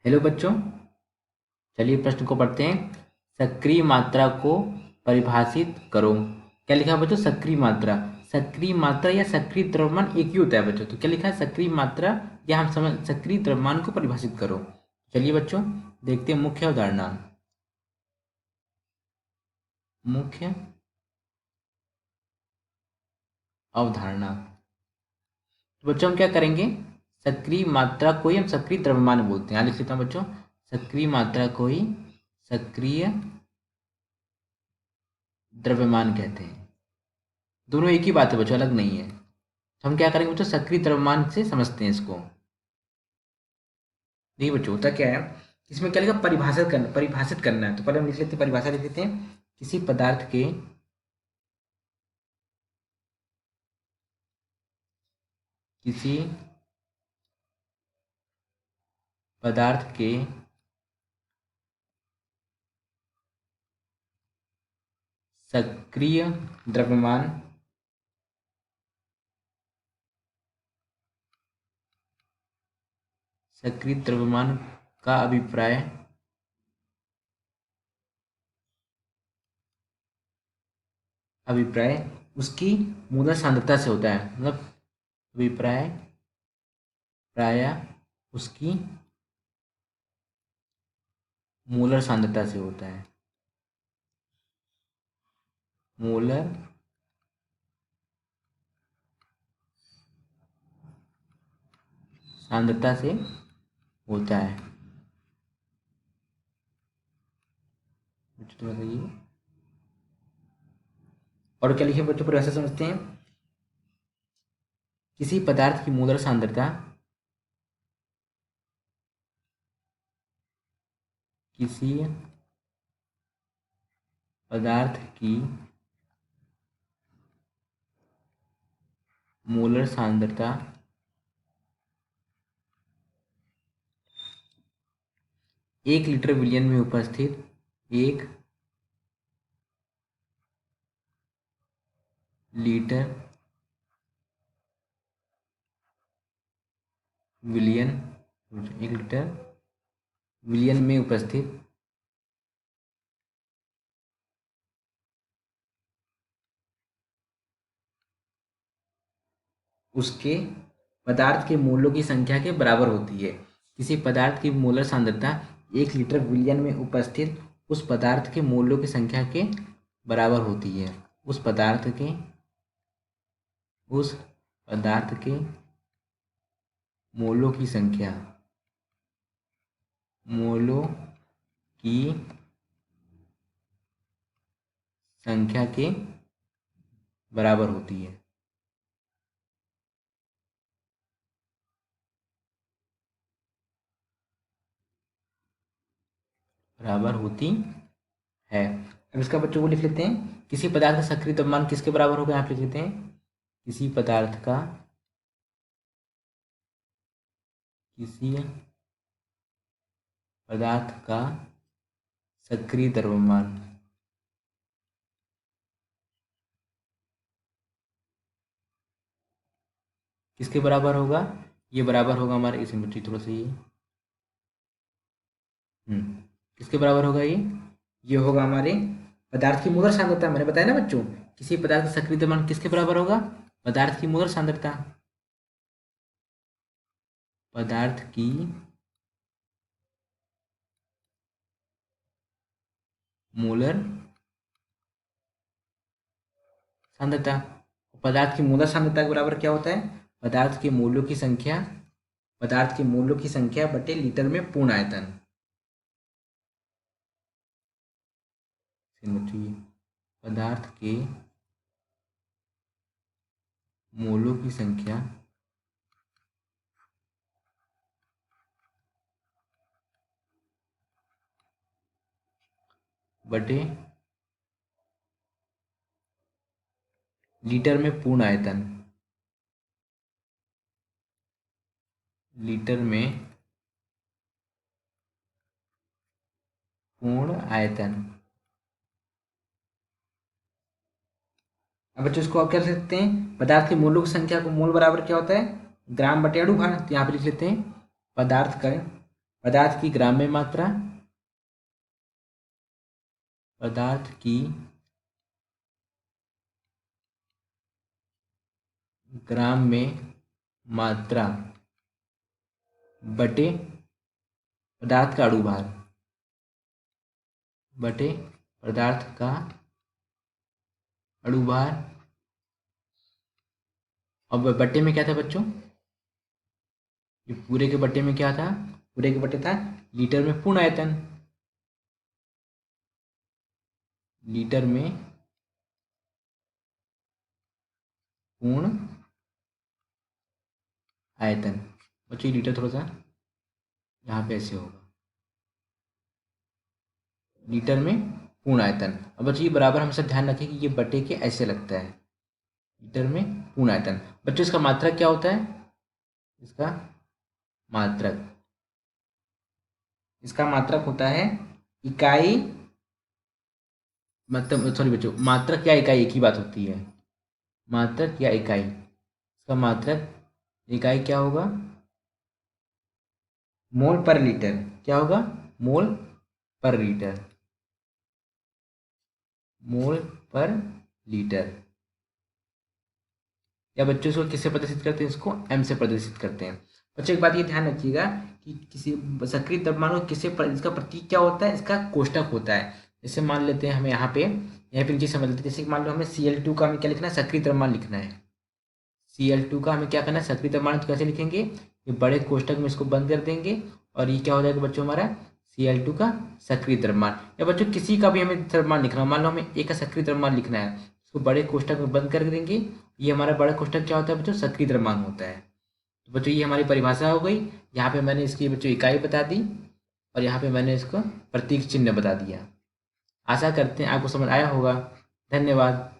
Hello बच्चों, चलिए प्रश्न को पढ़ते हैं। सक्रिय मात्रा को परिभाषित करो। क्या लिखा है बच्चों? सक्रिय मात्रा या सक्रिय द्रव्यमान एक ही होता है बच्चों। तो क्या लिखा है? सक्रिय मात्रा या हम समझ सक्रिय द्रव्यमान को परिभाषित करो। चलिए बच्चों देखते हैं मुख्य अवधारणा। मुख्य अवधारणा। तो बच्चों हम क्या करेंगे? सक्रिय मात्रा को ही हम सक्रिय द्रव्यमान बोलते हैं। यहाँ लिख लेता हूँ बच्चों, सक्रिय मात्रा को ही सक्रिय द्रव्यमान कहते हैं। दोनों एक ही बात है बच्चों, अलग नहीं है। तो हम क्या करेंगे बच्चों? सक्रिय द्रव्यमान से समझते हैं इसको। देखिए बच्चों होता क्या है, इसमें क्या लिखा? परिभाषित करना है। तो पहले हम लिख लेते हैं, परिभाषा लिख लेते हैं। किसी पदार्थ के सक्रिय द्रव्यमान का अभिप्राय उसकी मूलर सांद्रता से होता है। मतलब अभिप्राय प्रायः उसकी मूलर सांद्रता से होता है। मूलर सांद्रता से होता है। थोड़ा सा ये और क्या लिखे बच्चों? परिभाषा समझते हैं। किसी पदार्थ की मूलर सांद्रता किसी पदार्थ की मूलर सांद्रता 1 लीटर विलयन में उपस्थित 1 लीटर विलयन 1 लीटर विलयन में उपस्थित उसके पदार्थ के मोलों की संख्या के बराबर होती है। किसी पदार्थ की मोलर सांद्रता 1 लीटर विलयन में उपस्थित उस पदार्थ के मोलों की संख्या के बराबर होती है। उस पदार्थ के मोलों की संख्या के बराबर होती है। बराबर होती है। अब इसका बच्चों को लिख लेते हैं। किसी पदार्थ का सक्रिय द्रव्यमान किसके बराबर होगा? यहाँ पे लिख लेते हैं। किसी पदार्थ का सक्रिय द्रव्यमान किसके बराबर होगा? ये बराबर होगा हमारे, इसे बच्ची थोड़ा सा ये किसके बराबर होगा? ये होगा हमारे पदार्थ की मोलर सांद्रता। मैंने बताया ना बच्चों, किसी पदार्थ का सक्रिय द्रव्यमान किसके बराबर होगा? पदार्थ की मोलर सांद्रता। पदार्थ की मोलर सांद्रता। पदार्थ की मोलर सांद्रता के बराबर क्या होता है? पदार्थ के मोलों की संख्या बटे लीटर में पूर्ण आयतन। पदार्थ के मोलों की संख्या बटे लीटर में पूर्ण आयतन। लीटर में पूर्ण आयतन। अब बच्चों इसको आप क्या लिख सकते हैं? पदार्थ के मोलों की संख्या को मोल बराबर क्या होता है? ग्राम बटे अणु भार। तो यहाँ पे लिख लेते हैं पदार्थ का पदार्थ की ग्राम्य मात्रा, पदार्थ की ग्राम में मात्रा बटे पदार्थ का अणुभार, बटे पदार्थ का अणुभार। और बट्टे में क्या था बच्चों, ये पूरे के बट्टे में क्या था, पूरे के बट्टे था लीटर में पूर्ण आयतन, लीटर में पूर्ण आयतन। बच्चों ये लीटर थोड़ा सा यहाँ पे ऐसे होगा, लीटर में पूर्ण आयतन। अब बच्चों ये बराबर हमेशा ध्यान रखें कि ये बटे के ऐसे लगता है, लीटर में पूर्ण आयतन। बच्चों इसका मात्रक क्या होता है, इसका मात्रक, इसका मात्रक होता है इकाई, मतलब सॉरी बच्चों, मात्रक या इकाई एक ही बात होती है, मात्रक या इकाई। इसका मात्रक इकाई क्या होगा, मोल पर लीटर। क्या होगा, मोल पर लीटर, मोल पर लीटर। या बच्चों इसको किससे प्रदर्शित करते हैं, इसको एम से प्रदर्शित करते हैं। बच्चों एक बात ये ध्यान रखिएगा कि किसी सक्रिय द्रव्यमान को इसका प्रतीक क्या होता है, इसका कोष्टक होता है। जैसे मान लेते हैं हमें यहाँ पे नीचे समझ लेते हैं, जैसे मान लो हमें Cl2 का हमें क्या लिखना है, सक्रिय द्रव्यमान लिखना है। Cl2 का हमें क्या करना है, सक्रिय द्रव्यमान। तो कैसे लिखेंगे, ये बड़े कोष्टक में इसको बंद कर देंगे और ये क्या हो जाएगा बच्चों हमारा Cl2 का सक्रिय द्रव्यमान। या बच्चों किसी का भी हमें द्रव्यमान लिखना हो, मान लो हमें एक का सक्रिय द्रव्यमान लिखना है, इसको बड़े कोष्टक में बंद कर देंगे। ये हमारा बड़ा कोष्टक क्या होता है बच्चों, सक्रिय द्रव्यमान होता है। तो बच्चों ये हमारी परिभाषा हो गई। यहाँ पे मैंने इसकी बच्चों इकाई बता दी और यहाँ पे मैंने इसको प्रतीक चिन्ह बता दिया। आशा करते हैं आपको समझ आया होगा। धन्यवाद।